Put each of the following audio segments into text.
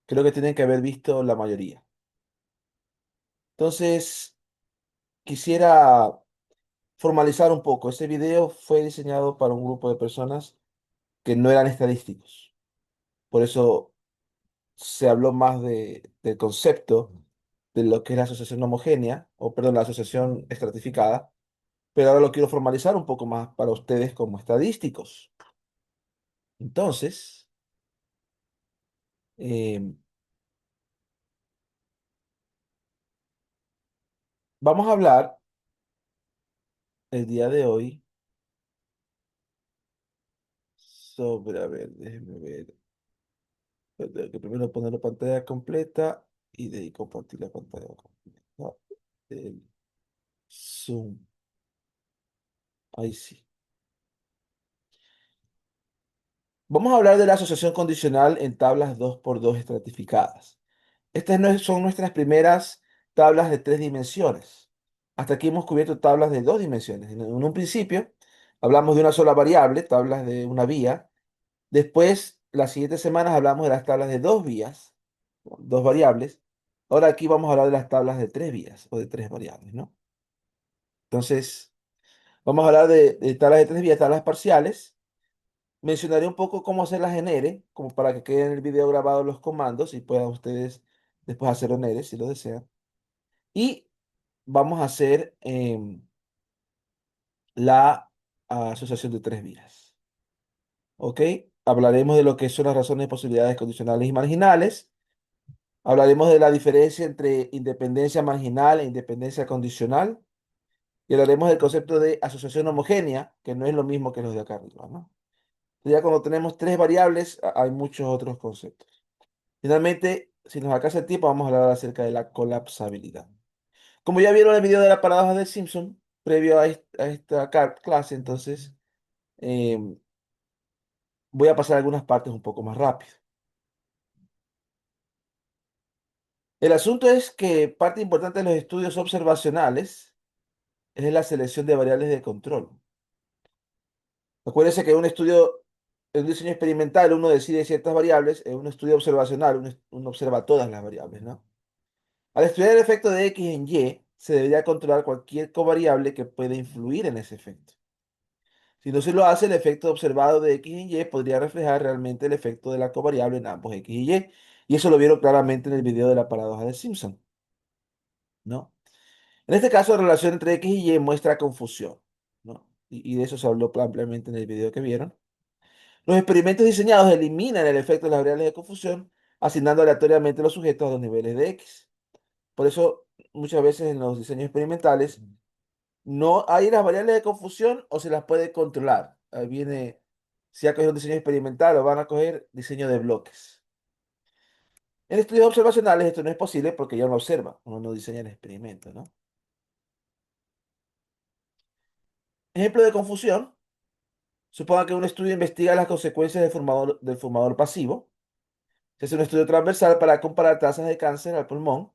creo que tienen que haber visto la mayoría. Entonces, quisiera formalizar un poco. Ese video fue diseñado para un grupo de personas que no eran estadísticos. Por eso se habló más del concepto de lo que es la asociación homogénea, o perdón, la asociación estratificada, pero ahora lo quiero formalizar un poco más para ustedes como estadísticos. Entonces, eh, vamos a hablar el día de hoy sobre, a ver, déjenme ver, tengo que primero poner la pantalla completa y de ahí compartir la pantalla completa del Zoom. Ahí sí. Vamos a hablar de la asociación condicional en tablas 2x2 estratificadas. Estas son nuestras primeras tablas de 3 dimensiones. Hasta aquí hemos cubierto tablas de 2 dimensiones. En un principio hablamos de una sola variable, tablas de una vía. Después, las siguientes semanas hablamos de las tablas de 2 vías, con 2 variables. Ahora aquí vamos a hablar de las tablas de 3 vías o de 3 variables, ¿no? Entonces, vamos a hablar de tablas de 3 vías, tablas parciales. Mencionaré un poco cómo hacerlas en R, como para que queden en el video grabado los comandos y puedan ustedes después hacerlo en R si lo desean. Y vamos a hacer la asociación de 3 vías. ¿Ok? Hablaremos de lo que son las razones de posibilidades condicionales y marginales. Hablaremos de la diferencia entre independencia marginal e independencia condicional. Y hablaremos del concepto de asociación homogénea, que no es lo mismo que los de acá arriba, ¿no? Ya cuando tenemos 3 variables, hay muchos otros conceptos. Finalmente, si nos alcanza el tiempo, vamos a hablar acerca de la colapsabilidad. Como ya vieron el video de la paradoja de Simpson, previo a esta clase, entonces em, voy a pasar algunas partes un poco más rápido. El asunto es que parte importante de los estudios observacionales es la selección de variables de control. Acuérdense que en un diseño experimental, uno decide ciertas variables, en un estudio observacional, uno observa todas las variables, ¿no? Al estudiar el efecto de X en Y, se debería controlar cualquier covariable que pueda influir en ese efecto. Si no se lo hace, el efecto observado de X en Y podría reflejar realmente el efecto de la covariable en ambos X y Y. Y eso lo vieron claramente en el video de la paradoja de Simpson, ¿no? En este caso, la relación entre X y Y muestra confusión, ¿no? Y de eso se habló ampliamente en el video que vieron. Los experimentos diseñados eliminan el efecto de las variables de confusión, asignando aleatoriamente los sujetos a los niveles de X. Por eso, muchas veces en los diseños experimentales, no hay las variables de confusión o se las puede controlar. Ahí viene, si ha cogido un diseño experimental o van a coger diseño de bloques. En estudios observacionales esto no es posible porque ya uno observa, uno no diseña el experimento, ¿no? Ejemplo de confusión. Suponga que un estudio investiga las consecuencias del fumador pasivo. Se hace un estudio transversal para comparar tasas de cáncer al pulmón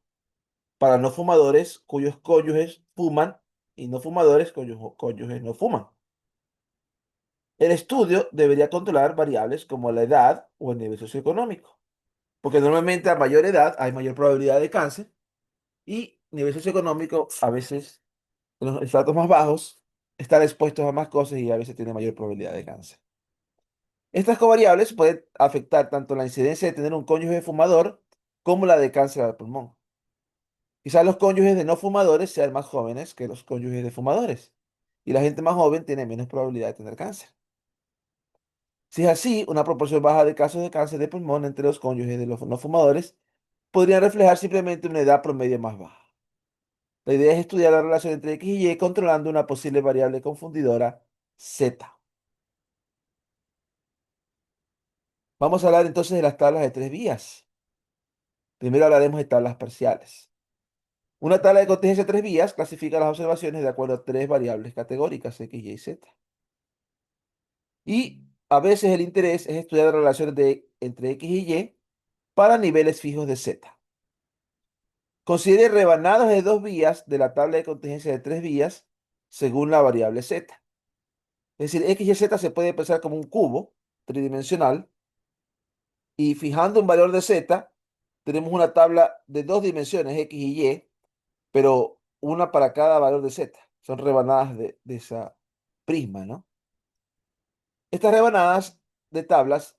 para no fumadores cuyos cónyuges fuman y no fumadores cuyos cónyuges no fuman. El estudio debería controlar variables como la edad o el nivel socioeconómico, porque normalmente a mayor edad hay mayor probabilidad de cáncer y nivel socioeconómico a veces en los estratos más bajos están expuestos a más cosas y a veces tiene mayor probabilidad de cáncer. Estas covariables pueden afectar tanto la incidencia de tener un cónyuge fumador como la de cáncer al pulmón. Quizás los cónyuges de no fumadores sean más jóvenes que los cónyuges de fumadores y la gente más joven tiene menos probabilidad de tener cáncer. Si es así, una proporción baja de casos de cáncer de pulmón entre los cónyuges de los no fumadores podría reflejar simplemente una edad promedio más baja. La idea es estudiar la relación entre X y Y controlando una posible variable confundidora Z. Vamos a hablar entonces de las tablas de 3 vías. Primero hablaremos de tablas parciales. Una tabla de contingencia de 3 vías clasifica las observaciones de acuerdo a 3 variables categóricas, X, Y y Z. Y a veces el interés es estudiar las relaciones entre X y Y para niveles fijos de Z. Considere rebanadas de 2 vías de la tabla de contingencia de 3 vías según la variable Z. Es decir, X y Z se puede pensar como un cubo tridimensional Y fijando un valor de z, tenemos una tabla de dos dimensiones, x y y, pero una para cada valor de z. Son rebanadas de esa prisma, ¿no? Estas rebanadas de tablas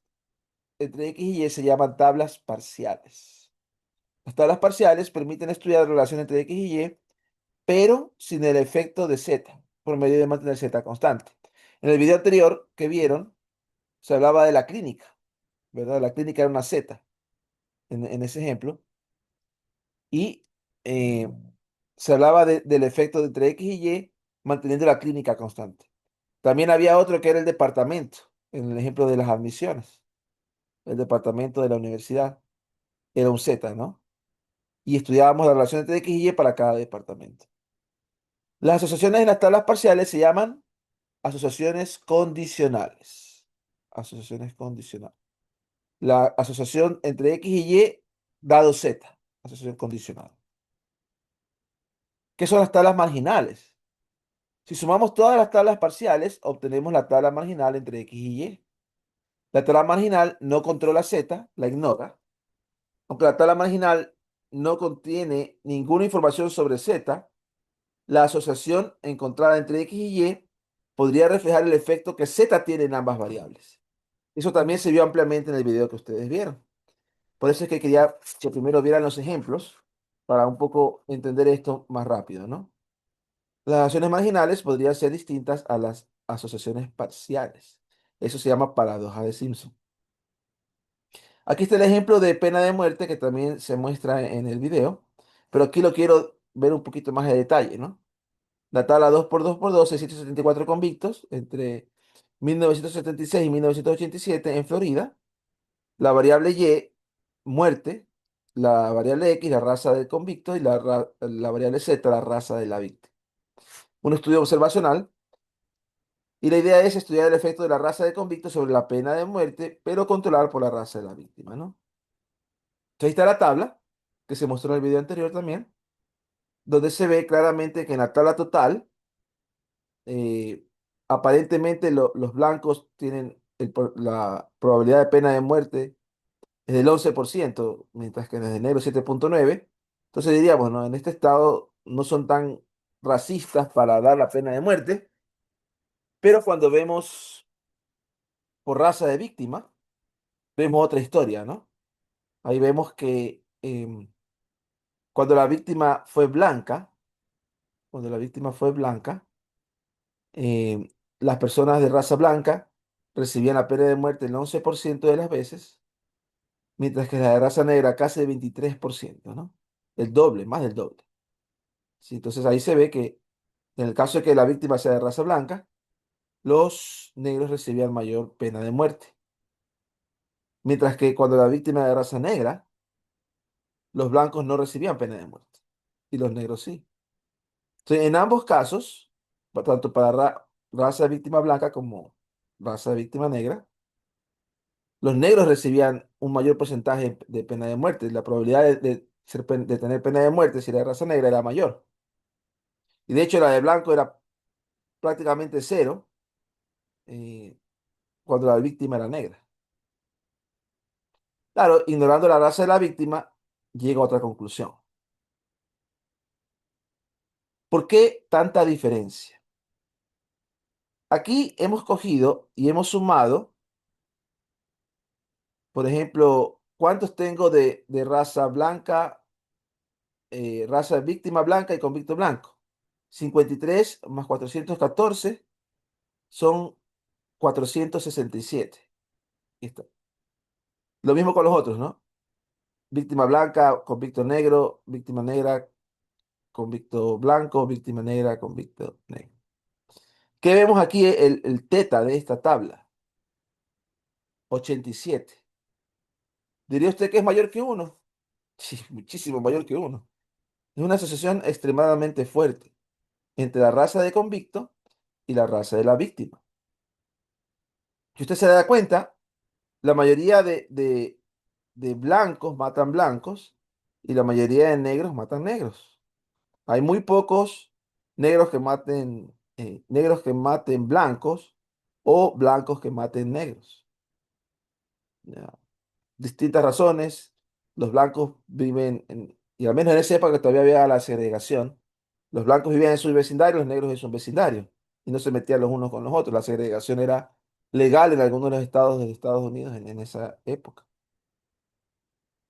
entre x y y se llaman tablas parciales. Las tablas parciales permiten estudiar la relación entre x y y, pero sin el efecto de z, por medio de mantener z constante. En el video anterior que vieron, se hablaba de la clínica, ¿verdad? La clínica era una z en ese ejemplo, y eh, se hablaba del efecto de entre x y y manteniendo la clínica constante. También había otro que era el departamento, en el ejemplo de las admisiones. El departamento de la universidad era un z, ¿no? Y estudiábamos la relación entre x y y para cada departamento. Las asociaciones en las tablas parciales se llaman asociaciones condicionales. Asociaciones condicionales. La asociación entre x y y dado z. Asociación condicional. ¿Qué son las tablas marginales? Si sumamos todas las tablas parciales, obtenemos la tabla marginal entre x y y. La tabla marginal no controla z, la ignora. Aunque la tabla marginal no contiene ninguna información sobre z, la asociación encontrada entre x y y podría reflejar el efecto que z tiene en ambas variables. Eso también se vio ampliamente en el video que ustedes vieron. Por eso es que quería que primero vieran los ejemplos para un poco entender esto más rápido, ¿no? Las asociaciones marginales podrían ser distintas a las asociaciones parciales. Eso se llama paradoja de Simpson. Aquí está el ejemplo de pena de muerte que también se muestra en el video, pero aquí lo quiero ver un poquito más de detalle, ¿no? La tabla 2 por 2 por 2, 674 convictos entre 1976 y 1987 en Florida. La variable Y, muerte. La variable X, la raza del convicto. Y la variable Z, la raza de la víctima. Un estudio observacional. Y la idea es estudiar el efecto de la raza del convicto sobre la pena de muerte, pero controlar por la raza de la víctima, ¿no? Entonces, ahí está la tabla, que se mostró en el video anterior también, donde se ve claramente que en la tabla total, eh, aparentemente los blancos tienen la probabilidad de pena de muerte es del 11%, mientras que en el de negro 7,9. Entonces diríamos, ¿no? En este estado no son tan racistas para dar la pena de muerte, pero cuando vemos por raza de víctima, vemos otra historia, ¿no? Ahí vemos que cuando la víctima fue blanca, cuando la víctima fue blanca, em, las personas de raza blanca recibían la pena de muerte el 11% de las veces, mientras que la de raza negra casi el 23%, ¿no? El doble, más del doble. Sí, entonces ahí se ve que en el caso de que la víctima sea de raza blanca, los negros recibían mayor pena de muerte, mientras que cuando la víctima era de raza negra, los blancos no recibían pena de muerte y los negros sí. Entonces, en ambos casos, tanto para raza de víctima blanca como raza de víctima negra, los negros recibían un mayor porcentaje de pena de muerte. La probabilidad de tener pena de muerte si era de raza negra era mayor. Y de hecho la de blanco era prácticamente cero, eh, cuando la víctima era negra. Claro, ignorando la raza de la víctima, llega a otra conclusión. ¿Por qué tanta diferencia? Aquí hemos cogido y hemos sumado, por ejemplo, ¿cuántos tengo de raza blanca, raza de víctima blanca y convicto blanco? 53 más 414 son 467. Ahí está. Lo mismo con los otros, ¿no? Víctima blanca, convicto negro, víctima negra, convicto blanco, víctima negra, convicto negro. ¿Qué vemos aquí? El teta de esta tabla, 87. ¿Diría usted que es mayor que uno? Sí, muchísimo mayor que uno. Es una asociación extremadamente fuerte entre la raza de convicto y la raza de la víctima. Si usted se da cuenta, la mayoría de blancos matan blancos y la mayoría de negros matan negros. Hay muy pocos negros que maten blancos o blancos que maten negros. ¿Ya? distintas razones. Los blancos viven y al menos en esa época que todavía había la segregación, los blancos vivían en su vecindario, los negros en su vecindario, y no se metían los unos con los otros. La segregación era legal en algunos de los estados de Estados Unidos en esa época.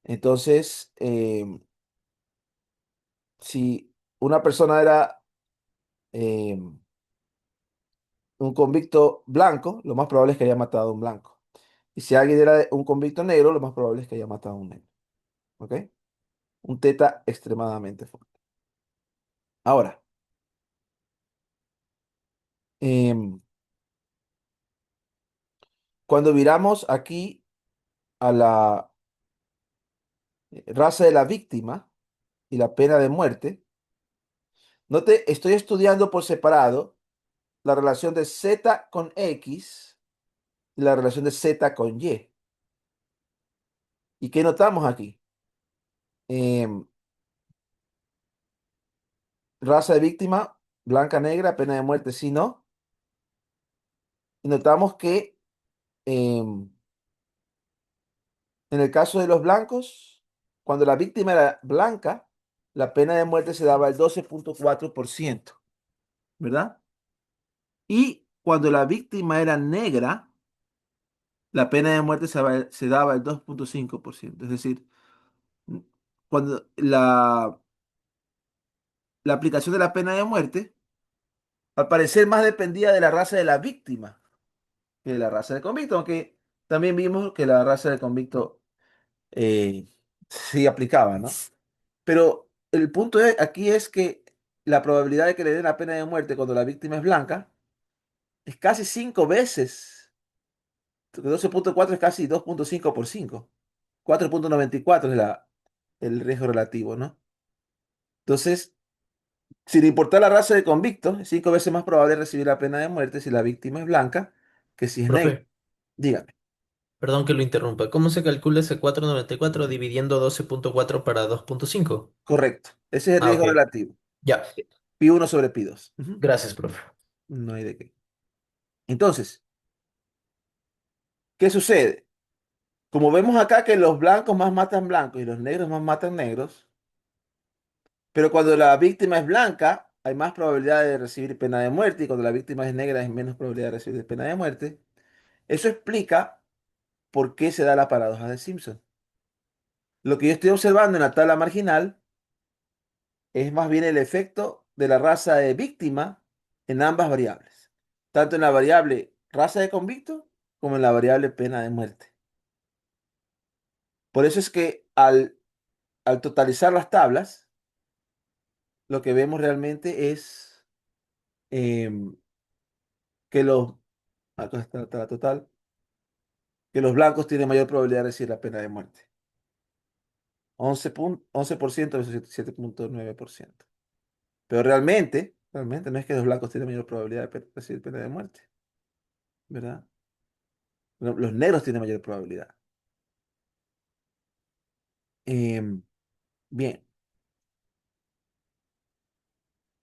Entonces, si una persona era eh, un convicto blanco, lo más probable es que haya matado a un blanco. Y si alguien era un convicto negro, lo más probable es que haya matado a un negro. ¿Ok? Un teta extremadamente fuerte. Ahora, em, cuando viramos aquí a la raza de la víctima y la pena de muerte, note, estoy estudiando por separado la relación de Z con X y la relación de Z con Y. ¿Y qué notamos aquí? Em, Raza de víctima, blanca, negra, pena de muerte, sí, no. Y notamos que em, en el caso de los blancos, cuando la víctima era blanca, la pena de muerte se daba el 12,4%, ¿verdad? Y cuando la víctima era negra, la pena de muerte se daba el 2,5%. Es decir, cuando la aplicación de la pena de muerte, al parecer más dependía de la raza de la víctima que de la raza del convicto, aunque también vimos que la raza del convicto eh, sí aplicaba, ¿no? Pero el punto aquí es que la probabilidad de que le den la pena de muerte cuando la víctima es blanca es casi 5 veces. 12,4 es casi 2,5 por 5. 4,94 es el riesgo relativo, ¿no? Entonces, sin importar la raza del convicto, es 5 veces más probable recibir la pena de muerte si la víctima es blanca que si es negra. Profe, Dígame. perdón que lo interrumpa. ¿Cómo se calcula ese 4,94 dividiendo 12,4 para 2,5? Correcto. Ese es el Ah, ok. riesgo relativo. Ya. Pi 1 sobre pi 2. Ujú. Gracias, profe. No hay de qué. Entonces, ¿qué sucede? Como vemos acá que los blancos más matan blancos y los negros más matan negros, pero cuando la víctima es blanca, hay más probabilidad de recibir pena de muerte y cuando la víctima es negra hay menos probabilidad de recibir pena de muerte. Eso explica por qué se da la paradoja de Simpson. Lo que yo estoy observando en la tabla marginal es más bien el efecto de la raza de víctima en ambas variables, tanto en la variable raza de convicto como en la variable pena de muerte. Por eso es que al totalizar las tablas, lo que vemos realmente es em, que acá está la total, que los blancos tienen mayor probabilidad de recibir la pena de muerte. 11% versus 7,9%. Pero realmente no es que los blancos tienen mayor probabilidad de recibir pena de muerte, ¿verdad? Los negros tienen mayor probabilidad. Em, Bien,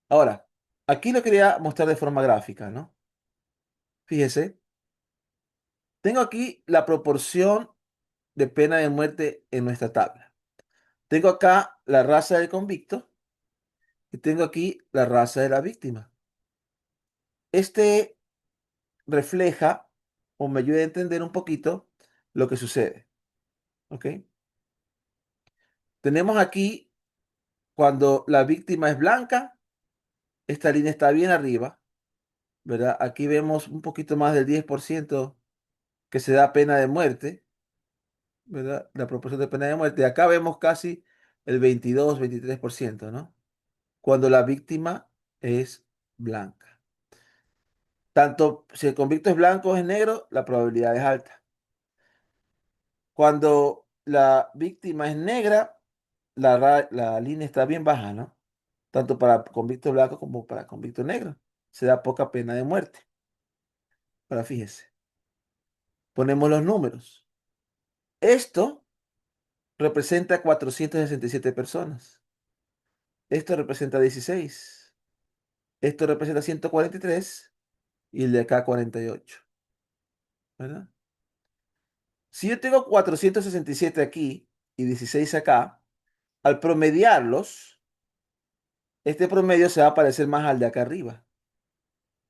ahora, aquí lo quería mostrar de forma gráfica, ¿no? Fíjese, tengo aquí la proporción de pena de muerte en nuestra tabla. Tengo acá la raza del convicto y tengo aquí la raza de la víctima. Este refleja o me ayuda a entender un poquito lo que sucede, ¿ok? Tenemos aquí, cuando la víctima es blanca, esta línea está bien arriba, ¿verdad? Aquí vemos un poquito más del 10% que se da pena de muerte, ¿verdad? La proporción de pena de muerte. Acá vemos casi el 22-23%, ¿no? Cuando la víctima es blanca. Tanto si el convicto es blanco o es negro, la probabilidad es alta. Cuando la víctima es negra, la línea está bien baja, ¿no? Tanto para convicto blanco como para convicto negro. Se da poca pena de muerte. Ahora fíjese, ponemos los números. Esto representa 467 personas. Esto representa 16. Esto representa 143 y el de acá 48, ¿verdad? Si yo tengo 467 aquí y 16 acá, al promediarlos, este promedio se va a parecer más al de acá arriba,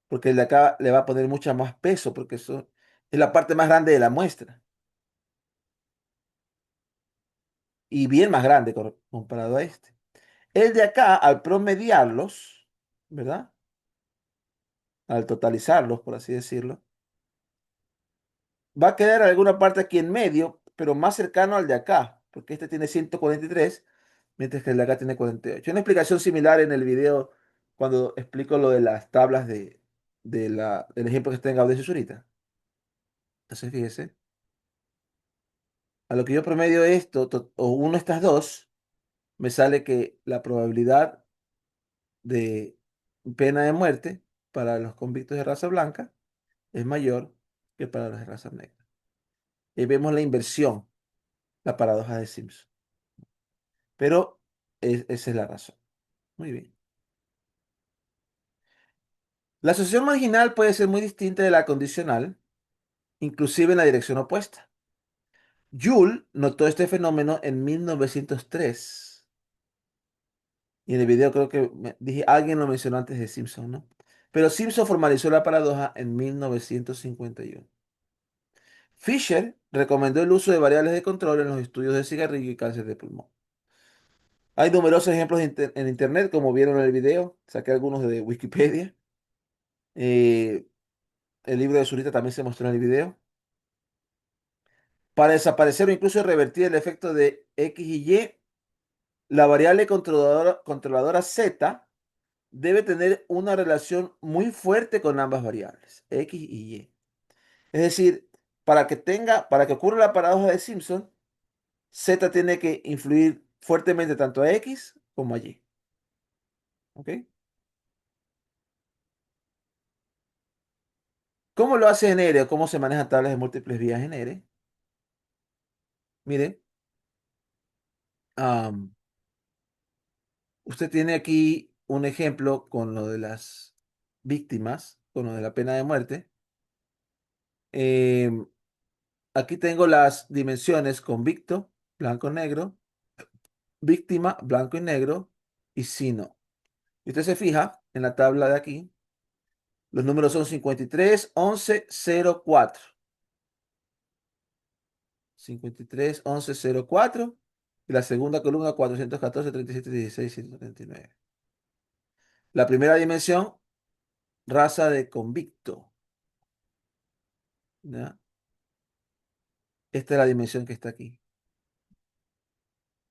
porque el de acá le va a poner mucha más peso, porque eso es la parte más grande de la muestra, y bien más grande comparado a este. El de acá, al promediarlos, ¿verdad? Al totalizarlos, por así decirlo, va a quedar alguna parte aquí en medio, pero más cercano al de acá, porque este tiene 143, mientras que el de acá tiene 48. Una explicación similar en el video cuando explico lo de las tablas del ejemplo que está en Audencia ahorita. Entonces, fíjese, a lo que yo promedio esto, o uno de estas dos, me sale que la probabilidad de pena de muerte para los convictos de raza blanca es mayor que para los de raza negra. Y vemos la inversión, la paradoja de Simpson. Pero esa es la razón. Muy bien. La asociación marginal puede ser muy distinta de la condicional, inclusive en la dirección opuesta. Joule notó este fenómeno en 1903. Y en el video creo que dije, alguien lo mencionó antes de Simpson, ¿no? Pero Simpson formalizó la paradoja en 1951. Fisher recomendó el uso de variables de control en los estudios de cigarrillo y cáncer de pulmón. Hay numerosos ejemplos en Internet, como vieron en el video. Saqué algunos de Wikipedia. Eh, el libro de Zurita también se mostró en el video. Para desaparecer o incluso revertir el efecto de X y Y, la variable controladora Z debe tener una relación muy fuerte con ambas variables, X y Y. Es decir, para que ocurra la paradoja de Simpson, Z tiene que influir fuertemente tanto a X como a Y. ¿Ok? ¿Cómo lo hace en R o cómo se manejan tablas de múltiples vías en R? Miren, am, usted tiene aquí un ejemplo con lo de las víctimas, con lo de la pena de muerte. Em, Aquí tengo las dimensiones convicto, blanco-negro, víctima, blanco y negro, y si no. Y usted se fija en la tabla de aquí, los números son 53, 11, 04. 53, 11, 04. Y la segunda columna, 414, 37, 16, 139. La primera dimensión, raza de convicto. ¿Ya? Esta es la dimensión que está aquí,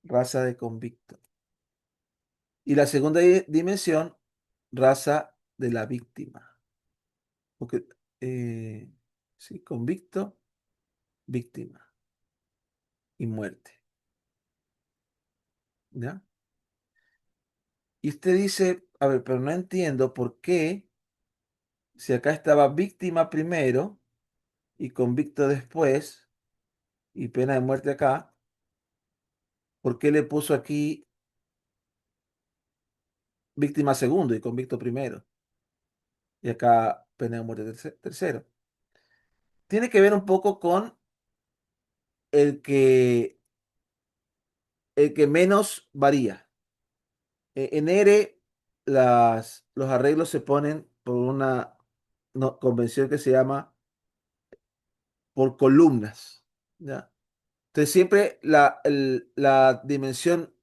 raza de convicto. Y la segunda dimensión, raza de la víctima. Porque, eh, sí, convicto, víctima y muerte. ¿Ya? Y usted dice, a ver, pero no entiendo por qué, si acá estaba víctima primero y convicto después, y pena de muerte acá, ¿por qué le puso aquí víctima segundo y convicto primero? Y acá pena de muerte tercero. Tiene que ver un poco con el que, el que menos varía. En R, los arreglos se ponen por una convención que se llama por columnas. ¿Ya? Entonces, siempre la dimensión,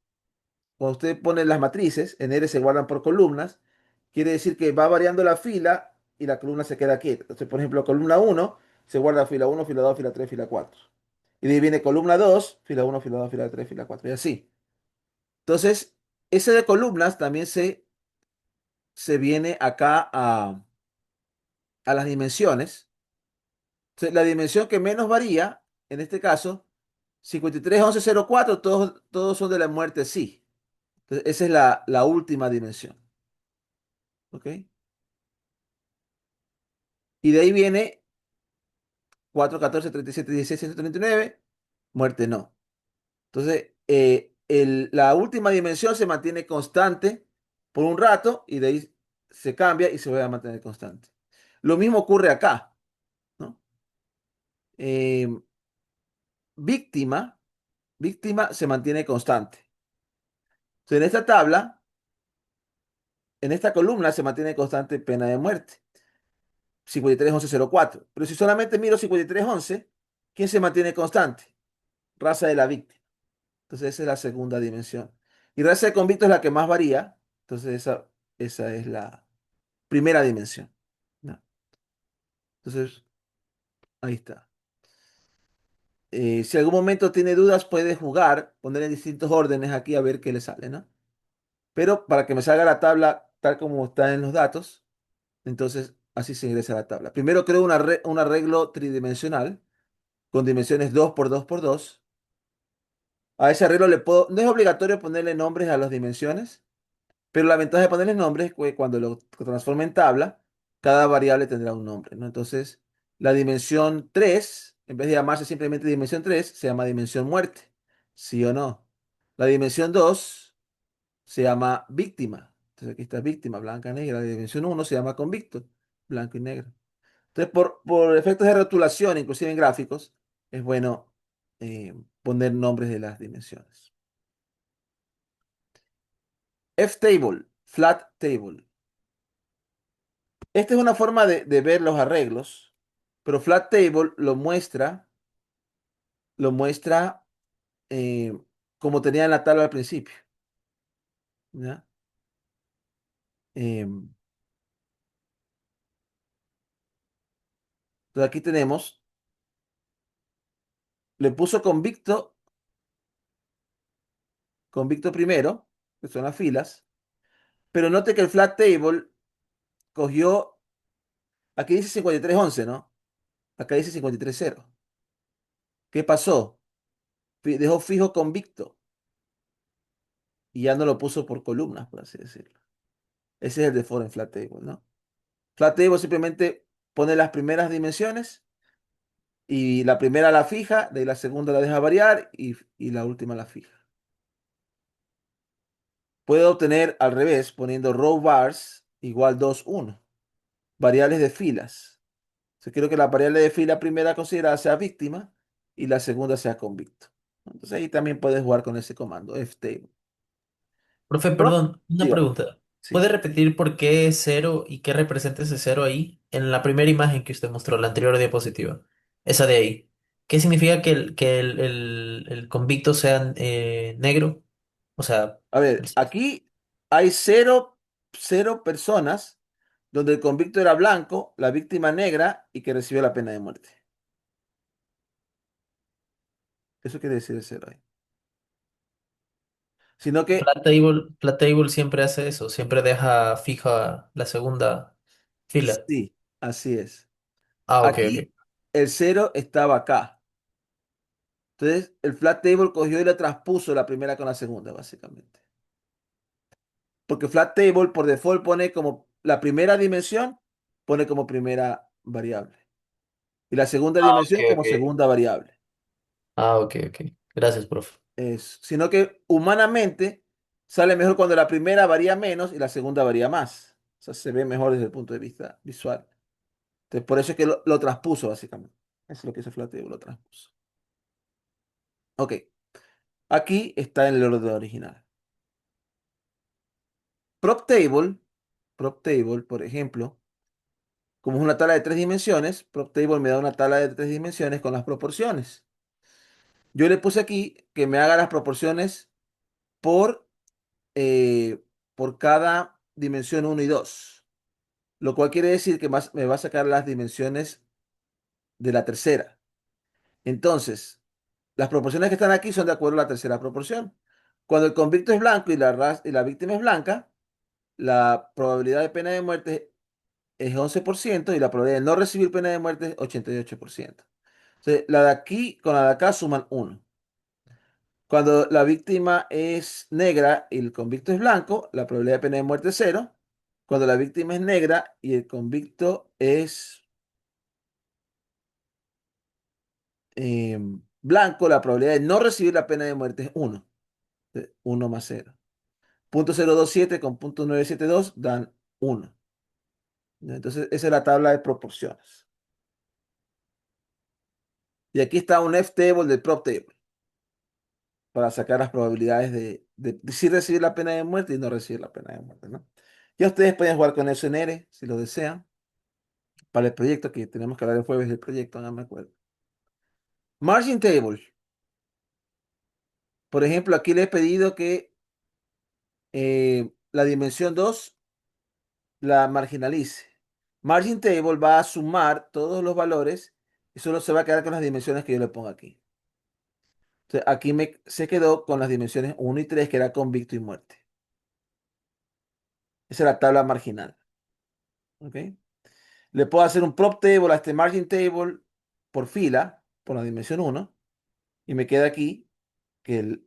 cuando usted pone las matrices, en R se guardan por columnas, quiere decir que va variando la fila y la columna se queda quieta. Entonces, por ejemplo, columna uno se guarda fila uno, fila 2, fila 3, fila 4. Y de ahí viene columna 2, fila uno, fila 2, fila 3, fila 4 y así. Entonces, ese de columnas también se viene acá a las dimensiones. Entonces, la dimensión que menos varía, en este caso, 53, 11, 04, todos son de la muerte, sí. Entonces, esa es la última dimensión. ¿Ok? Y de ahí viene 4, 14, 37, 16, 139, muerte no. Entonces, la última dimensión se mantiene constante por un rato y de ahí se cambia y se vuelve a mantener constante. Lo mismo ocurre acá, ¿no? víctima, víctima se mantiene constante. Entonces, en esta tabla, en esta columna se mantiene constante pena de muerte, 53.11.04. Pero si solamente miro 53.11, ¿quién se mantiene constante? Raza de la víctima. Entonces esa es la segunda dimensión. Y raza de convicto es la que más varía. Entonces esa es la primera dimensión. ¿No? Entonces, ahí está. Si algún momento tiene dudas, puede jugar, poner en distintos órdenes aquí a ver qué le sale, ¿no? Pero para que me salga la tabla tal como está en los datos, entonces así se ingresa a la tabla. Primero creo un arreglo tridimensional con dimensiones 2 por 2 por 2. A ese arreglo le puedo, no es obligatorio ponerle nombres a las dimensiones, pero la ventaja de ponerle nombres es que cuando lo transforme en tabla, cada variable tendrá un nombre, ¿no? Entonces, la dimensión 3 en vez de llamarse simplemente dimensión 3 se llama dimensión muerte, ¿sí o no? La dimensión 2 se llama víctima. Entonces, aquí está víctima, blanca, negra. La dimensión uno se llama convicto, blanco y negro. Entonces, por efectos de rotulación, inclusive en gráficos, es bueno poner nombres de las dimensiones. F-table, flat table. Esta es una forma de ver los arreglos, pero flat table lo muestra eh, como tenía en la tabla al principio. ¿Ya? Entonces aquí tenemos, le puso convicto primero, que son las filas, pero note que el flat table cogió, aquí dice 53.11, ¿no? Acá dice 53.0. ¿Qué pasó? Dejó fijo convicto y ya no lo puso por columnas, por así decirlo. Ese es el default en flat table, ¿no? Flat table simplemente pone las primeras dimensiones y la primera la fija, de ahí la segunda la deja variar y la última la fija. Puedo obtener al revés poniendo row bars igual 2 1. Variables de filas. Si quiero que la variable de fila primera considerada sea víctima y la segunda sea convicto. Entonces ahí también puedes jugar con ese comando, ftable. Profe, Prop, perdón, una dígame. pregunta. ¿Puede Sí. repetir por qué es cero y qué representa ese cero ahí? En la primera imagen que usted mostró, la anterior diapositiva. Esa de ahí. ¿Qué significa que el convicto sea negro? O sea, A ver, aquí hay cero personas donde el convicto era blanco, la víctima negra y que recibió la pena de muerte. Eso quiere decir el cero ahí. Sino que Flat Table siempre hace eso, siempre deja fija la segunda fila. sí, así es. Ah, ok, ok. Aquí el cero estaba acá. Entonces el flat table cogió y le transpuso la primera con la segunda, básicamente. Porque flat table por default pone como la primera dimensión, pone como primera variable. Y la segunda Ah, ok, dimensión como ok. segunda variable. Ah, ok, ok. Gracias, profe. Sino que humanamente sale mejor cuando la primera varía menos y la segunda varía más. O sea, se ve mejor desde el punto de vista visual. Entonces, por eso es que lo transpuso, básicamente. Eso es lo que hizo flat table, lo transpuso. Ok, aquí está en el orden original. Prop table, prop table, por ejemplo, como es una tabla de tres dimensiones, prop table me da una tabla de tres dimensiones con las proporciones. Yo le puse aquí que me haga las proporciones por, eh, por cada dimensión uno y 2, lo cual quiere decir que me va a sacar las dimensiones de la tercera. Entonces, las proporciones que están aquí son de acuerdo a la tercera proporción. Cuando el convicto es blanco y la víctima es blanca, la probabilidad de pena de muerte es 11% y la probabilidad de no recibir pena de muerte es 88%. Entonces, la de aquí con la de acá suman 1. Cuando la víctima es negra y el convicto es blanco, la probabilidad de pena de muerte es 0. Cuando la víctima es negra y el convicto es blanco, la probabilidad de no recibir la pena de muerte es 1. 1 más 0. 0.027 con 0.972 dan 1. Entonces, esa es la tabla de proporciones. Y aquí está un F-table del prop table para sacar las probabilidades de sí recibir la pena de muerte y no recibir la pena de muerte, ¿no? Ya ustedes pueden jugar con eso en R si lo desean para el proyecto, que tenemos que hablar el jueves del proyecto, no me acuerdo. Margin table. Por ejemplo, aquí le he pedido que la dimensión 2 la marginalice. Margin table va a sumar todos los valores y solo se va a quedar con las dimensiones que yo le pongo aquí. Entonces, aquí se quedó con las dimensiones 1 y 3, que era convicto y muerte. Esa es la tabla marginal. ¿Ok? Le puedo hacer un prop table a este margin table por fila, por la dimensión 1, y me queda aquí que en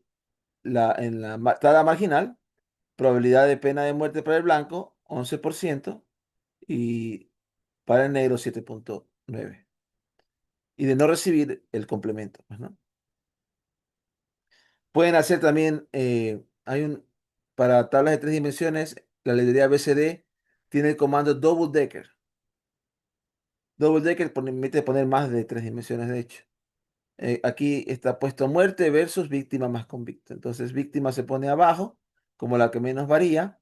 la tabla marginal, probabilidad de pena de muerte para el blanco, 11%, y para el negro, 7,9. Y de no recibir el complemento, pues, ¿no? Pueden hacer también, para tablas de tres dimensiones, la librería BCD tiene el comando Double Decker. Double Decker permite poner más de tres dimensiones, de hecho. Aquí está puesto muerte versus víctima más convicto. Entonces, víctima se pone abajo, como la que menos varía,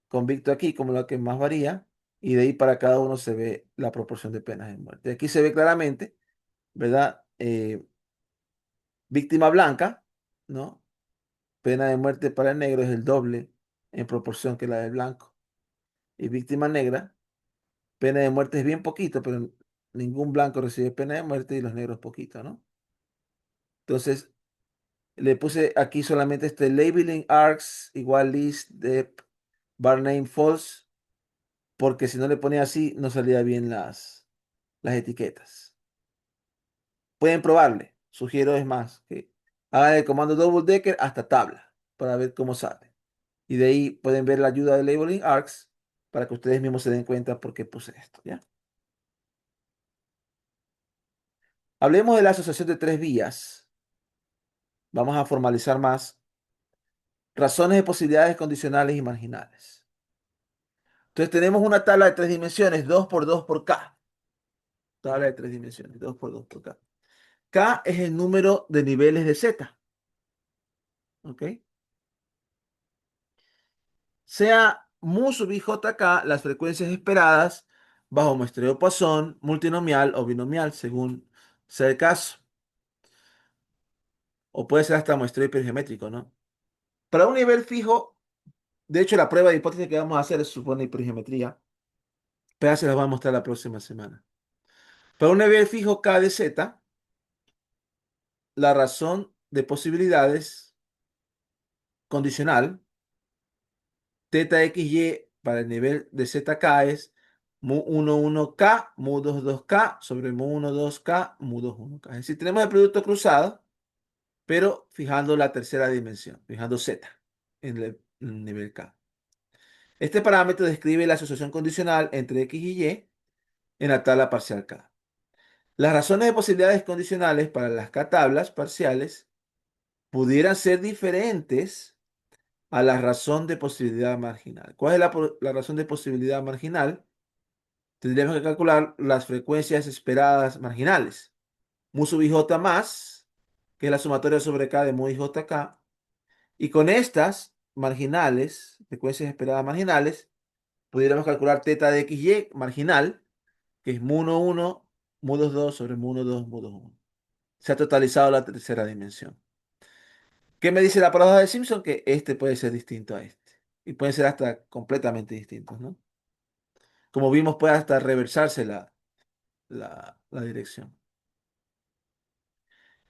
convicto aquí, como la que más varía, y de ahí para cada uno se ve la proporción de penas de muerte. Aquí se ve claramente, ¿verdad? Víctima blanca, ¿no? Pena de muerte para el negro es el doble en proporción que la del blanco. Y víctima negra, pena de muerte es bien poquito, pero ningún blanco recibe pena de muerte y los negros poquito, ¿no? Entonces, le puse aquí solamente este labeling args igual list de bar name false, porque si no le ponía así, no salía bien las etiquetas. Pueden probarle. Sugiero es más que hagan el comando double decker hasta tabla para ver cómo sale. Y de ahí pueden ver la ayuda de labeling args para que ustedes mismos se den cuenta por qué puse esto, ¿ya? Hablemos de la asociación de tres vías. Vamos a formalizar más. Razones de posibilidades condicionales y marginales. Entonces tenemos una tabla de tres dimensiones, 2 por 2 por K. Tabla de tres dimensiones, 2 por 2 por K. K es el número de niveles de Z. ¿Ok? Sea mu sub i j k las frecuencias esperadas bajo muestreo Poisson, multinomial o binomial, según sea el caso. O puede ser hasta muestreo hipergeométrico, ¿no? Para un nivel fijo, de hecho, la prueba de hipótesis que vamos a hacer supone hipergeometría, pero se las voy a mostrar la próxima semana. Para un nivel fijo K de Z, la razón de posibilidades condicional, teta XY para el nivel de ZK es mu 1, 1K, mu 2, 2K sobre mu 1, 2K, mu 2, 1K. Es decir, tenemos el producto cruzado, pero fijando la tercera dimensión, fijando Z en el nivel K. Este parámetro describe la asociación condicional entre X y Y en la tabla parcial K. Las razones de posibilidades condicionales para las K tablas parciales pudieran ser diferentes a la razón de posibilidad marginal. ¿Cuál es la razón de posibilidad marginal? Tendríamos que calcular las frecuencias esperadas marginales. Mu sub ij más, que es la sumatoria sobre K de mu ijk. Y con estas marginales, frecuencias esperadas marginales, pudiéramos calcular teta de xy marginal, que es mu 1, 1, mu 2, 2 sobre mu 1, 2, mu 2, 1. Se ha totalizado la tercera dimensión. ¿Qué me dice la paradoja de Simpson? Que este puede ser distinto a este. Y pueden ser hasta completamente distintos, ¿no? Como vimos, puede hasta reversarse la dirección.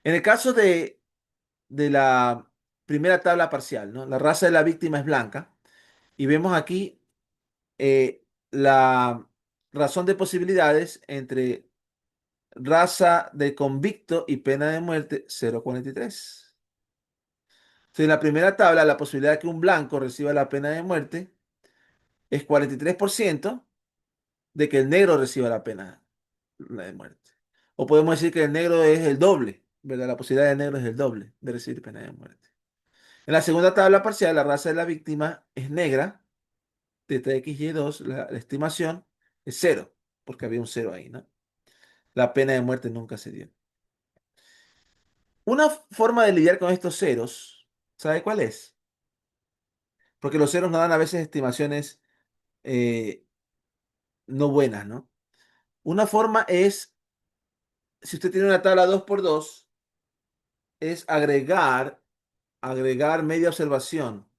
En el caso de la primera tabla parcial, ¿no? La raza de la víctima es blanca. Y vemos aquí la razón de posibilidades entre raza de convicto y pena de muerte 0,43. Entonces, en la primera tabla, la posibilidad de que un blanco reciba la pena de muerte es 43% de que el negro reciba la pena de muerte. O podemos decir que el negro es el doble, ¿verdad? La posibilidad del negro es el doble de recibir pena de muerte. En la segunda tabla parcial, la raza de la víctima es negra, teta XY2, la estimación es cero, porque había un cero ahí, ¿no? La pena de muerte nunca se dio. Una forma de lidiar con estos ceros, ¿sabe cuál es? Porque los ceros nos dan a veces estimaciones eh, no buenas, ¿no? Una forma es, si usted tiene una tabla 2 por 2, es agregar media observación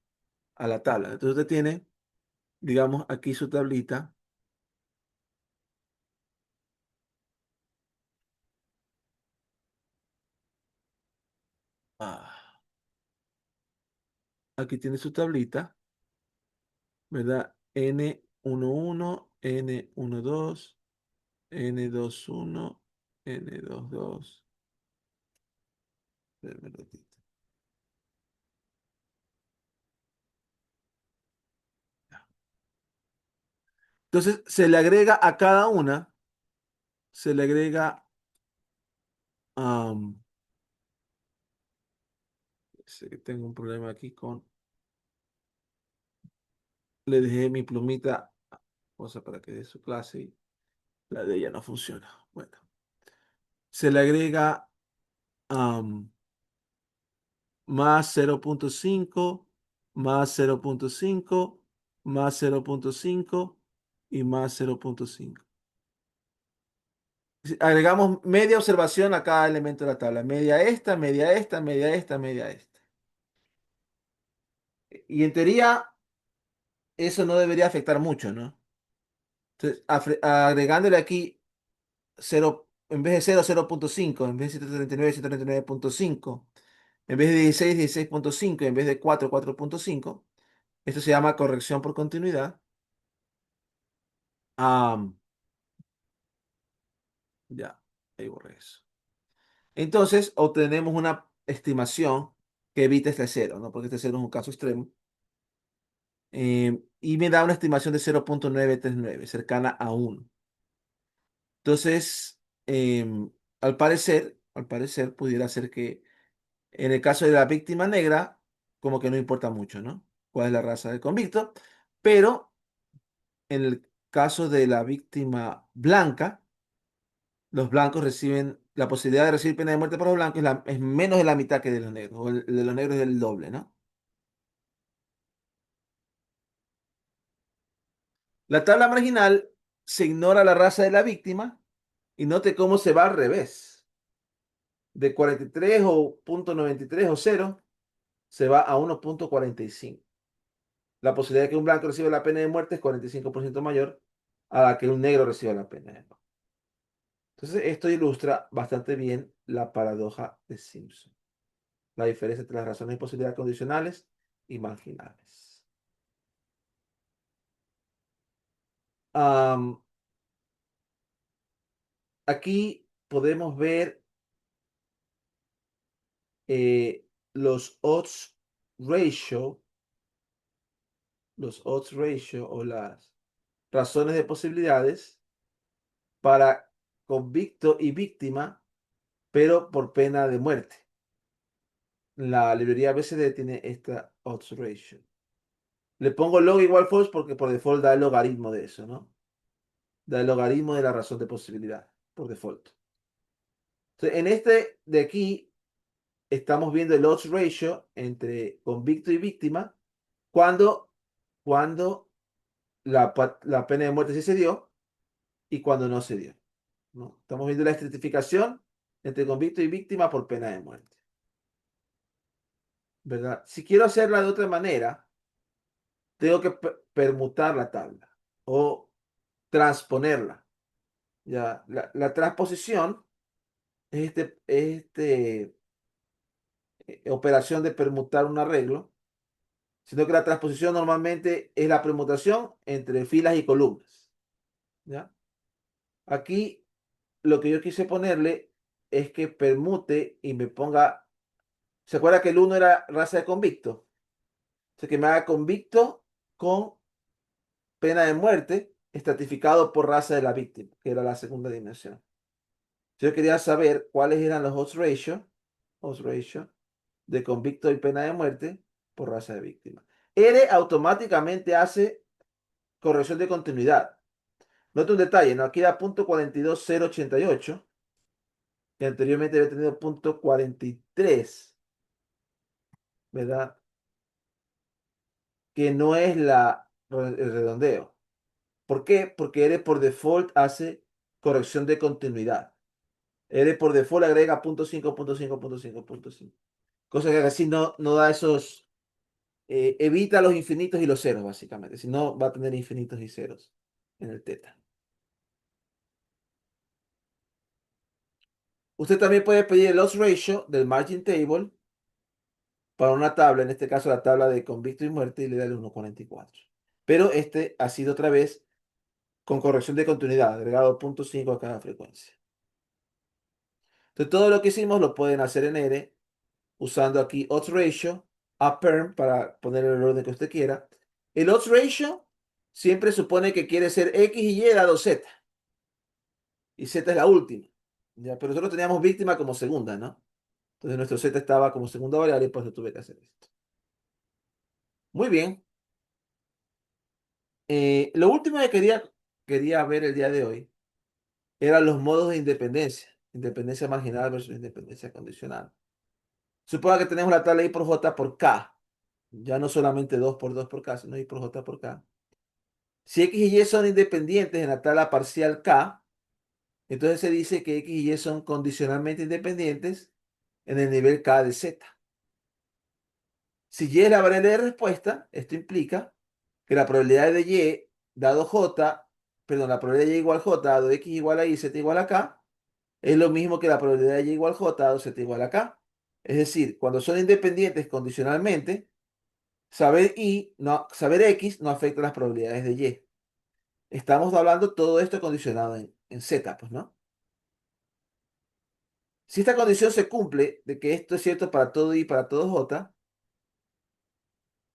a la tabla. Entonces usted tiene, digamos, aquí su tablita. Ah, aquí tiene su tablita, ¿verdad? N11, N12, N21, N22. Espérame un ratito. Entonces se le agrega a cada una, se le agrega, am, sé que tengo un problema aquí le dejé mi plumita, cosa para que dé su clase y la de ella no funciona. Bueno, se le agrega am, más 0,5, más 0,5, más 0,5 y más 0,5. Agregamos media observación a cada elemento de la tabla. Media esta, media esta, media esta, media esta. Y en teoría eso no debería afectar mucho, ¿no? Entonces, agregándole aquí 0, en vez de 0, 0,5, en vez de 139, 139,5, en vez de 16, 16,5, en vez de 4, 4,5. Esto se llama corrección por continuidad. Ah, ya, ahí borré eso. Entonces, obtenemos una estimación que evita este cero, ¿no? Porque este cero es un caso extremo. Y me da una estimación de 0,939, cercana a 1. Entonces, al parecer, pudiera ser que en el caso de la víctima negra, como que no importa mucho, ¿no? Cuál es la raza del convicto. Pero en el caso de la víctima blanca, los blancos reciben, la posibilidad de recibir pena de muerte por los blancos es menos de la mitad que de los negros, o el de los negros es el doble, ¿no? La tabla marginal se ignora la raza de la víctima y note cómo se va al revés. De 43 o 0,93 o 0 se va a 1,45. La posibilidad de que un blanco reciba la pena de muerte es 45% mayor a la que un negro reciba la pena de muerte. Entonces, esto ilustra bastante bien la paradoja de Simpson, la diferencia entre las razones de posibilidad condicionales y marginales. Am, Aquí podemos ver eh, los odds ratio, los odds ratio o las razones de posibilidades para convicto y víctima, pero por pena de muerte. La librería ABCD tiene esta odds ratio. Le pongo log igual false porque por default da el logaritmo de eso, ¿no? Da el logaritmo de la razón de posibilidad, por default. Entonces, en este de aquí estamos viendo el odds ratio entre convicto y víctima cuando, cuando la pena de muerte sí se dio y cuando no se dio, ¿no? Estamos viendo la estratificación entre convicto y víctima por pena de muerte, ¿verdad? Si quiero hacerla de otra manera, tengo que permutar la tabla o transponerla. Ya, la transposición es operación de permutar un arreglo, sino que la transposición normalmente es la permutación entre filas y columnas. ¿Ya? Aquí lo que yo quise ponerle es que permute y me ponga. ¿Se acuerda que el uno era raza de convicto? O sea, que me haga convicto con pena de muerte estratificado por raza de la víctima, que era la segunda dimensión. Yo quería saber cuáles eran los odds ratio de convicto y pena de muerte por raza de víctima. R automáticamente hace corrección de continuidad. Nota un detalle, ¿no? Aquí da .42088. que anteriormente había tenido 0,43, ¿verdad? Que no es el redondeo. ¿Por qué? Porque R por default hace corrección de continuidad. R por default agrega 0,5, 0,5, 0,5, 0,5. Cosa que así no da esos, evita los infinitos y los ceros, básicamente. Si no, va a tener infinitos y ceros en el teta. Usted también puede pedir el loss ratio del margin table para una tabla, en este caso la tabla de convicto y muerte, y le da el 1,44. Pero este ha sido otra vez con corrección de continuidad, agregado 0,5 a cada frecuencia. Entonces, todo lo que hicimos lo pueden hacer en R, usando aquí odds ratio, a perm, para poner el orden que usted quiera. El odds ratio siempre supone que quiere ser X y Y dado Z, y Z es la última. ¿Ya? Pero nosotros teníamos víctima como segunda, ¿no? Entonces nuestro Z estaba como segunda variable y pues no tuve que hacer esto. Muy bien. Lo último que quería ver el día de hoy eran los modos de independencia. Independencia marginal versus independencia condicional. Suponga que tenemos la tabla I por J por K. Ya no solamente 2 por 2 por K, sino I por J por K. Si X y Y son independientes en la tabla parcial K, entonces se dice que X y Y son condicionalmente independientes en el nivel K de Z. Si Y es la variable de respuesta, esto implica que la probabilidad de Y dado J, perdón, la probabilidad de Y igual J dado X igual a Y, Z igual a K, es lo mismo que la probabilidad de Y igual J dado Z igual a K. Es decir, cuando son independientes condicionalmente, saber X no afecta las probabilidades de Y. Estamos hablando todo esto condicionado en Z, pues, ¿no? Si esta condición se cumple, de que esto es cierto para todo I y para todo J,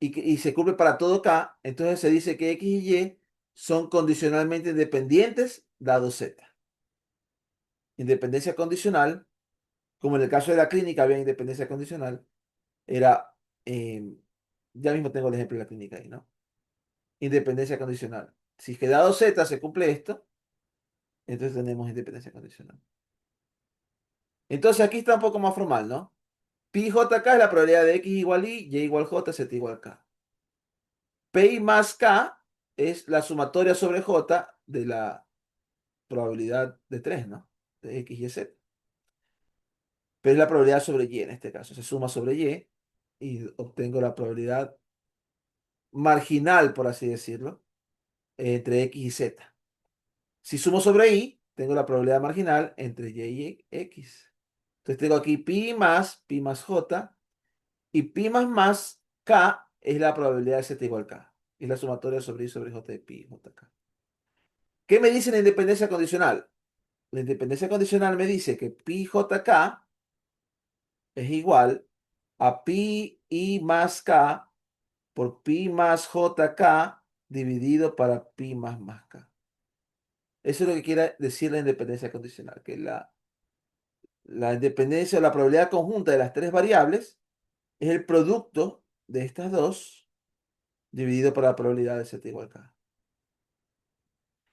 y se cumple para todo K, entonces se dice que X y Y son condicionalmente independientes dado Z. Independencia condicional, como en el caso de la clínica había independencia condicional, era, eh, ya mismo tengo el ejemplo de la clínica ahí, ¿no? Independencia condicional. Si es que dado Z se cumple esto, entonces tenemos independencia condicional. Entonces aquí está un poco más formal, ¿no? Pi JK es la probabilidad de X igual Y, Y igual J, Z igual K. Pi más K es la sumatoria sobre J de la probabilidad de 3, ¿no? De X y Z. Pero es la probabilidad sobre Y en este caso. Se suma sobre y obtengo la probabilidad marginal, por así decirlo, entre X y Z. Si sumo sobre Y, tengo la probabilidad marginal entre Y y X. Entonces tengo aquí pi más J, y pi más K es la probabilidad de Z igual K. Es la sumatoria sobre I sobre J de pi JK. ¿Qué me dice la independencia condicional? La independencia condicional me dice que pi JK es igual a pi I más K por pi más JK dividido para pi más K. Eso es lo que quiere decir la independencia condicional, que la independencia o la probabilidad conjunta de las tres variables es el producto de estas dos dividido por la probabilidad de Z igual K.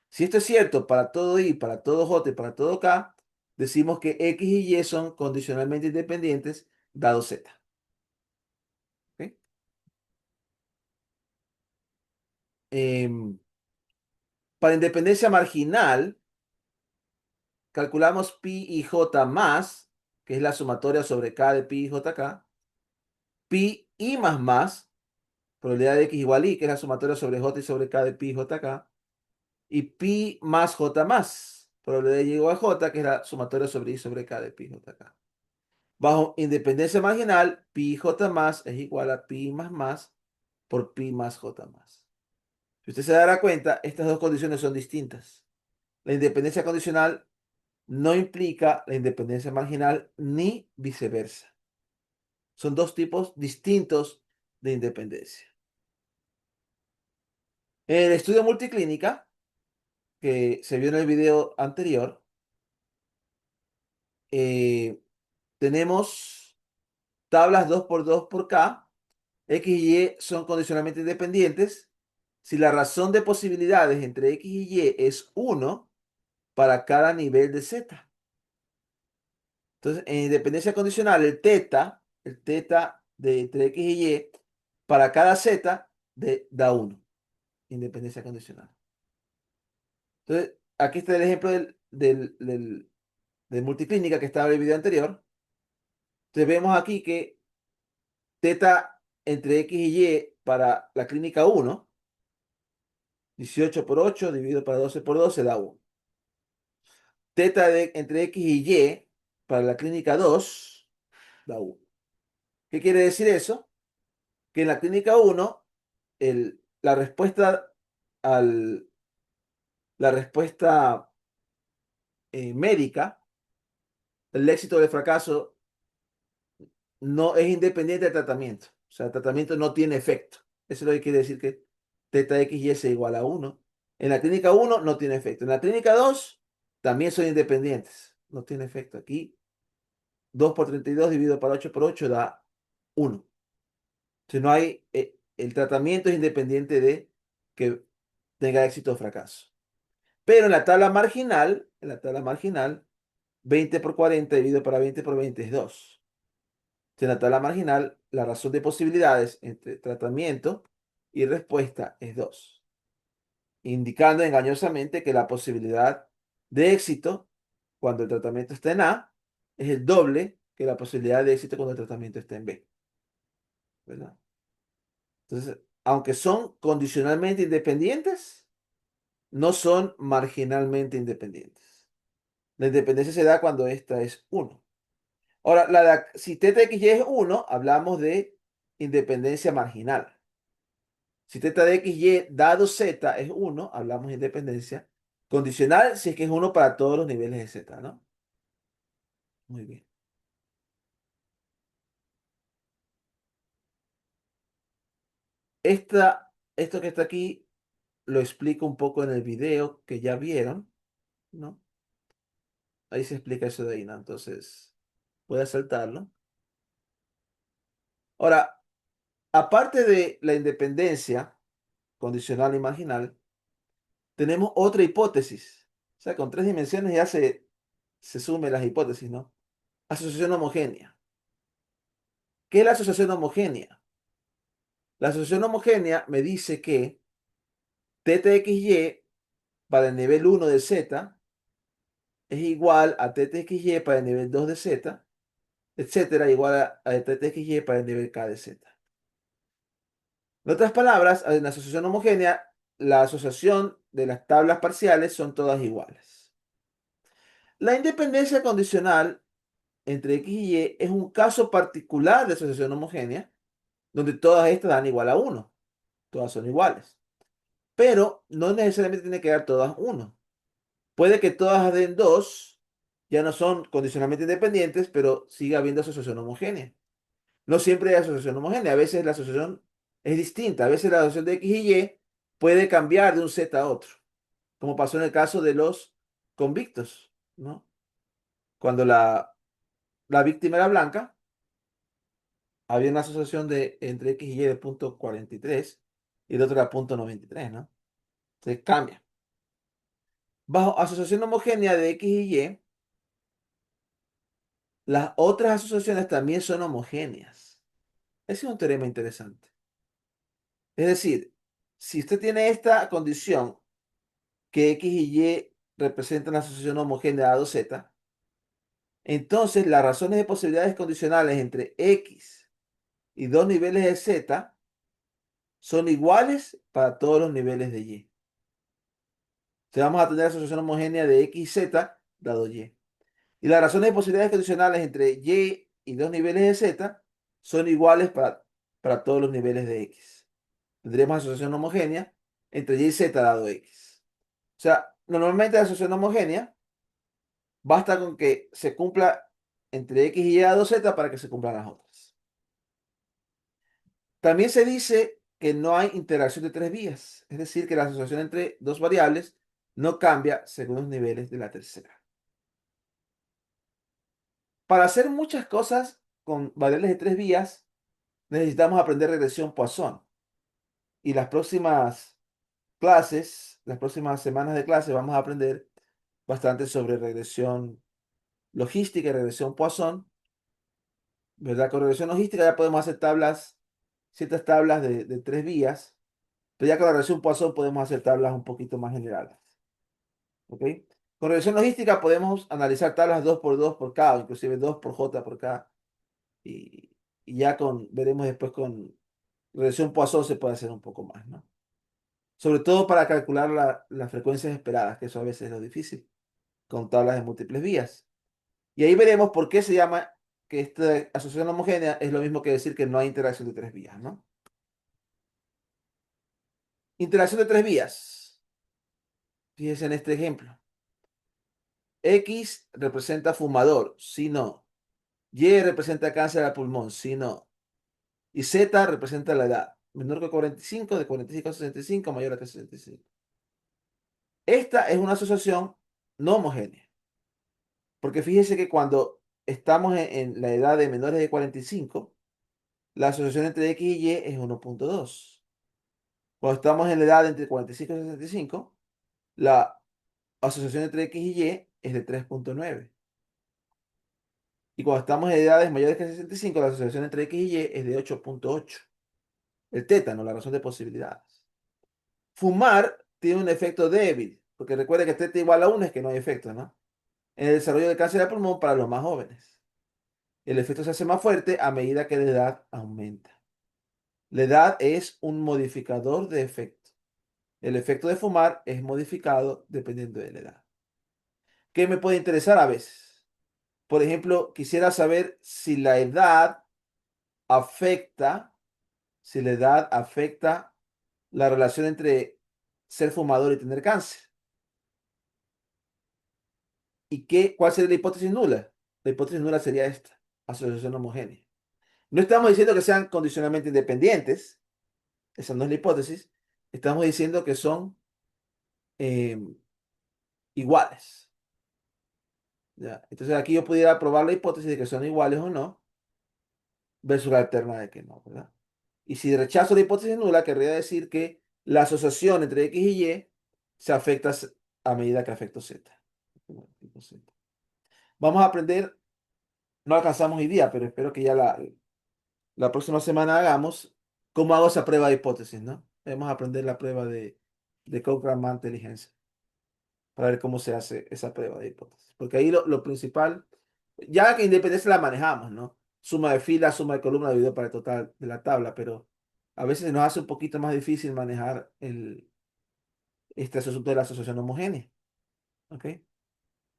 Si esto es cierto para todo I, para todo J y para todo K, decimos que X y Y son condicionalmente independientes dado Z. ¿Ok? Em, para independencia marginal, calculamos pi y J más, que es la sumatoria sobre K de pi y JK, pi I más, probabilidad de X igual Y, que es la sumatoria sobre J y sobre K de pi y JK, y pi más J más, probabilidad de Y igual a J, que es la sumatoria sobre I sobre K de pi y JK. Bajo independencia marginal, pi j más es igual a pi más por pi más j más. Si usted se dará cuenta, estas dos condiciones son distintas. La independencia condicional no implica la independencia marginal ni viceversa. Son dos tipos distintos de independencia. En el estudio multiclínica, que se vio en el video anterior, eh, tenemos tablas 2 por 2 por K. X y Y son condicionalmente independientes si la razón de posibilidades entre X y Y es 1 para cada nivel de Z. Entonces, en independencia condicional, el teta de entre x y y, para cada z da uno. Independencia condicional. Entonces, aquí está el ejemplo de multiclínica que estaba en el video anterior. Entonces, vemos aquí que teta entre x y y para la clínica 1, 18 por 8 dividido para 12 por 12 da 1. Teta entre x y y para la clínica 2 da 1. ¿Qué quiere decir eso? Que en la clínica 1 la respuesta al, la respuesta médica, el éxito o el fracaso, no es independiente del tratamiento. O sea, el tratamiento no tiene efecto. Eso es lo que quiere decir que teta x y es igual a 1. En la clínica 1 no tiene efecto. En la clínica 2 también son independientes. No tiene efecto. Aquí 2 por 32 dividido por 8 por 8 da 1. Si no hay, el tratamiento es independiente de que tenga éxito o fracaso. Pero en la tabla marginal, 20 por 40 dividido para 20 por 20 es 2. En la tabla marginal, la razón de posibilidades entre tratamiento y respuesta es 2, indicando engañosamente que la posibilidad de éxito cuando el tratamiento está en A es el doble que la posibilidad de éxito cuando el tratamiento está en B, ¿verdad? Entonces, aunque son condicionalmente independientes, no son marginalmente independientes. La independencia se da cuando esta es 1. Ahora, si teta de xy es 1, hablamos de independencia marginal. Si teta de xy dado z es 1, hablamos de independencia condicional si es que es 1 para todos los niveles de z, ¿no? Muy bien. Esto que está aquí lo explico un poco en el video que ya vieron, ¿no? Ahí se explica eso de ahí, ¿no? Entonces, voy a saltarlo. Ahora, aparte de la independencia condicional y marginal, tenemos otra hipótesis. O sea, con tres dimensiones ya se sumen las hipótesis, ¿no? Asociación homogénea. ¿Qué es la asociación homogénea? La asociación homogénea me dice que teta de xy para el nivel 1 de z es igual a teta de xy para el nivel 2 de z, etcétera, igual a teta de xy para el nivel k de z. En otras palabras, en la asociación homogénea, la asociación de las tablas parciales son todas iguales. La independencia condicional entre x y y es un caso particular de asociación homogénea, donde todas estas dan igual a 1. Todas son iguales. Pero no necesariamente tiene que dar todas 1. Puede que todas den 2, ya no son condicionalmente independientes, pero sigue habiendo asociación homogénea. No siempre hay asociación homogénea, a veces la asociación es distinta, a veces la asociación de x y y puede cambiar de un z a otro, como pasó en el caso de los convictos, ¿no? Cuando la víctima era blanca, había una asociación entre x y y de punto 43 y el otro era punto 93, ¿no? Se cambia. Bajo asociación homogénea de x y y, las otras asociaciones también son homogéneas. Ese es un teorema interesante. Es decir, si usted tiene esta condición que x y y representan la asociación homogénea a 2z, entonces las razones de posibilidades condicionales entre x y dos niveles de z son iguales para todos los niveles de y. Entonces vamos a tener asociación homogénea de x y z dado y. Y las razones de posibilidades condicionales entre y dos niveles de z son iguales para todos los niveles de x. Tendremos asociación homogénea entre y z dado x. O sea, normalmente la asociación homogénea basta con que se cumpla entre x y y dado z para que se cumplan las otras. También se dice que no hay interacción de tres vías, es decir, que la asociación entre dos variables no cambia según los niveles de la tercera. Para hacer muchas cosas con variables de tres vías, necesitamos aprender regresión Poisson. Y las próximas clases, las próximas semanas de clase, vamos a aprender bastante sobre regresión logística y regresión Poisson, ¿verdad? Con regresión logística ya podemos hacer tablas, ciertas tablas de tres vías, pero ya con la regresión Poisson podemos hacer tablas un poquito más generales, ¿ok? Con regresión logística podemos analizar tablas 2 por 2 por K, o inclusive 2 por J por K, y, y ya veremos después con regresión Poisson se puede hacer un poco más, ¿no? Sobre todo para calcular las frecuencias esperadas, que eso a veces es lo difícil, con tablas de múltiples vías. Y ahí veremos por qué se llama que esta asociación homogénea es lo mismo que decir que no hay interacción de tres vías, ¿no? Interacción de tres vías. Fíjense en este ejemplo. X representa fumador, si no. Y representa cáncer al pulmón, si no. Y Z representa la edad. Menor que 45, de 45 a 65, mayor a 65. Esta es una asociación no homogénea. Porque fíjense que cuando estamos en la edad de menores de 45, la asociación entre X y Y es 1,2. Cuando estamos en la edad entre 45 y 65, la asociación entre X y Y es de 3,9. Y cuando estamos en edades mayores que 65, la asociación entre X y Y es de 8,8. El tétano, la razón de posibilidades. Fumar tiene un efecto débil, porque recuerda que teta igual a 1 es que no hay efecto, ¿no? En el desarrollo del cáncer de pulmón para los más jóvenes. El efecto se hace más fuerte a medida que la edad aumenta. La edad es un modificador de efecto. El efecto de fumar es modificado dependiendo de la edad. ¿Qué me puede interesar a veces? Por ejemplo, quisiera saber si la edad afecta, si la edad afecta la relación entre ser fumador y tener cáncer. ¿Y cuál sería la hipótesis nula? La hipótesis nula sería esta, asociación homogénea. No estamos diciendo que sean condicionalmente independientes, esa no es la hipótesis. Estamos diciendo que son eh, iguales. ¿Ya? Entonces aquí yo pudiera probar la hipótesis de que son iguales o no, versus la alterna de que no, ¿verdad? Y si rechazo la hipótesis nula, querría decir que la asociación entre X y Y se afecta a medida que afecto Z. Vamos a aprender, no alcanzamos hoy día, pero espero que ya la próxima semana hagamos cómo hago esa prueba de hipótesis, ¿no? Vamos a aprender la prueba de Cochrane inteligencia para ver cómo se hace esa prueba de hipótesis. Porque ahí lo principal, ya que independencia la manejamos, ¿no? Suma de fila, suma de columna dividido para el total de la tabla, pero a veces nos hace un poquito más difícil manejar este asunto de la asociación homogénea, ¿ok?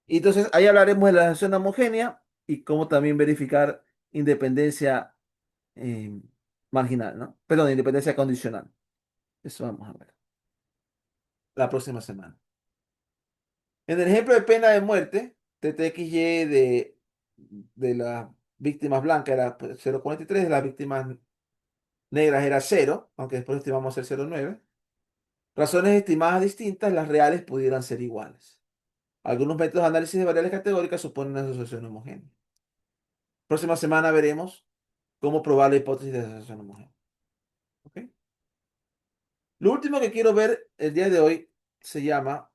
Y entonces ahí hablaremos de la asociación homogénea y cómo también verificar independencia eh, marginal, ¿no? Perdón, independencia condicional. Eso vamos a ver la próxima semana. En el ejemplo de pena de muerte, TTXY de las víctimas blancas era pues, 0,43, de las víctimas negras era 0, aunque después estimamos ser 0,9. Razones estimadas distintas, las reales pudieran ser iguales. Algunos métodos de análisis de variables categóricas suponen una asociación homogénea. Próxima semana veremos cómo probar la hipótesis de asociación homogénea. ¿Ok? Lo último que quiero ver el día de hoy se llama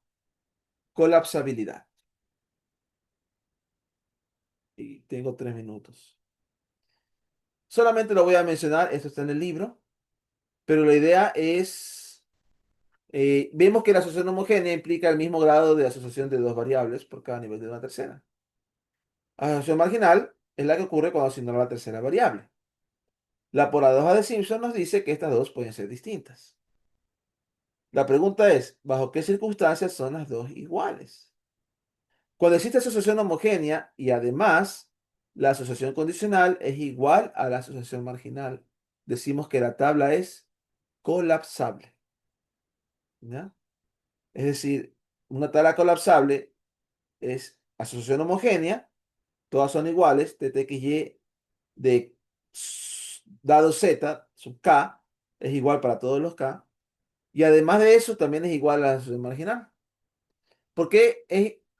colapsabilidad. Y tengo 3 minutos. Solamente lo voy a mencionar, esto está en el libro, pero la idea es, vemos que la asociación homogénea implica el mismo grado de asociación de dos variables por cada nivel de una tercera. La asociación marginal es la que ocurre cuando se ignora la tercera variable. La paradoja de Simpson nos dice que estas dos pueden ser distintas. La pregunta es, ¿bajo qué circunstancias son las dos iguales? Cuando existe asociación homogénea y además la asociación condicional es igual a la asociación marginal, decimos que la tabla es colapsable, ¿ya? Es decir, una tabla colapsable es asociación homogénea, todas son iguales, TTXY de dado Z sub K es igual para todos los K, y además de eso también es igual a la asociación marginal. ¿Por qué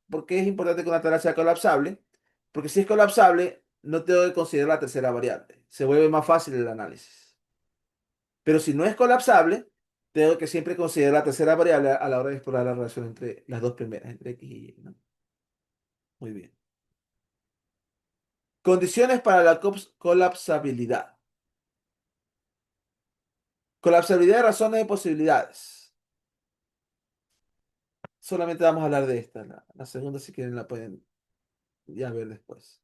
por qué es importante que una tabla sea colapsable? Porque si es colapsable, no tengo que considerar la tercera variable. Se vuelve más fácil el análisis. Pero si no es colapsable, tengo que siempre considerar la tercera variable a la hora de explorar la relación entre las dos primeras, entre X y Y, ¿no? Muy bien. Condiciones para la colapsabilidad. Colapsabilidad de razones de posibilidades. Solamente vamos a hablar de esta. La segunda, si quieren, la pueden ya ver después.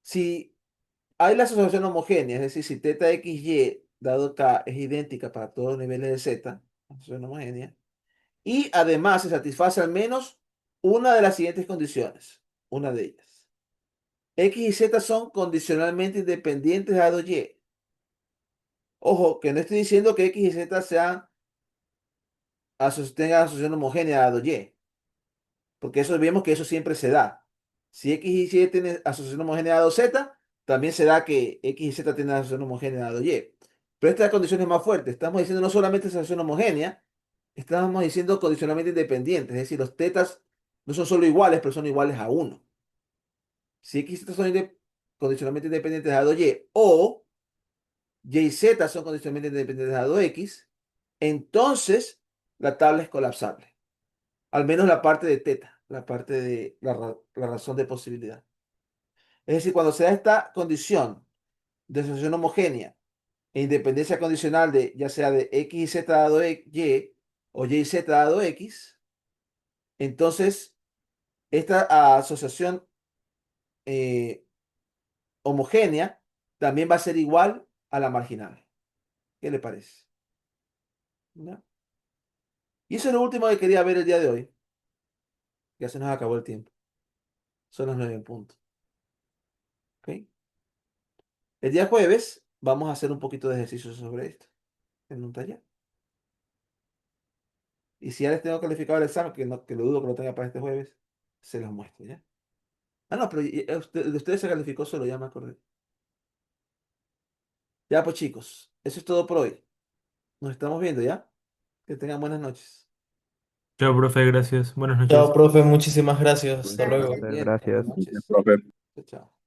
Si hay la asociación homogénea, es decir, si teta XY dado K es idéntica para todos los niveles de Z, asociación homogénea, y además se satisface al menos una de las siguientes condiciones. Una de ellas. X y Z son condicionalmente independientes dado Y. Ojo, que no estoy diciendo que X y Z tengan asociación homogénea dado Y, porque eso vemos que eso siempre se da. Si X y Y tienen asociación homogénea dado Z, también se da que X y Z tienen asociación homogénea dado Y. Pero esta condición es más fuerte. Estamos diciendo no solamente asociación homogénea, estamos diciendo condicionalmente independientes. Es decir, los tetas no son solo iguales, pero son iguales a uno. Si X y Z son condicionalmente independientes dado Y, o Y y Z son condicionalmente independientes dado X, entonces la tabla es colapsable. Al menos la parte de teta, la parte de la razón de posibilidad. Es decir, cuando se da esta condición de asociación homogénea e independencia condicional de ya sea de X y Z dado Y o Y y Z dado X, entonces esta asociación eh, homogénea también va a ser igual a la marginal. ¿Qué le parece? ¿Ya? Y eso es lo último que quería ver el día de hoy. Ya se nos acabó el tiempo. Son las 9 en punto. ¿Ok? El día jueves vamos a hacer un poquito de ejercicio sobre esto en un taller. Y si ya les tengo calificado el examen, que lo dudo que lo tenga para este jueves, se los muestro, ¿ya? Ah, no, pero de ustedes se calificó solo, ya me acordé. Ya, pues chicos, eso es todo por hoy. Nos estamos viendo, ¿ya? Que tengan buenas noches. Chao, profe, gracias. Buenas Chao, noches. profe, muchísimas gracias. Hasta Listo, luego. profe, Bien, buenas gracias. noches. Profe. Chao, chao.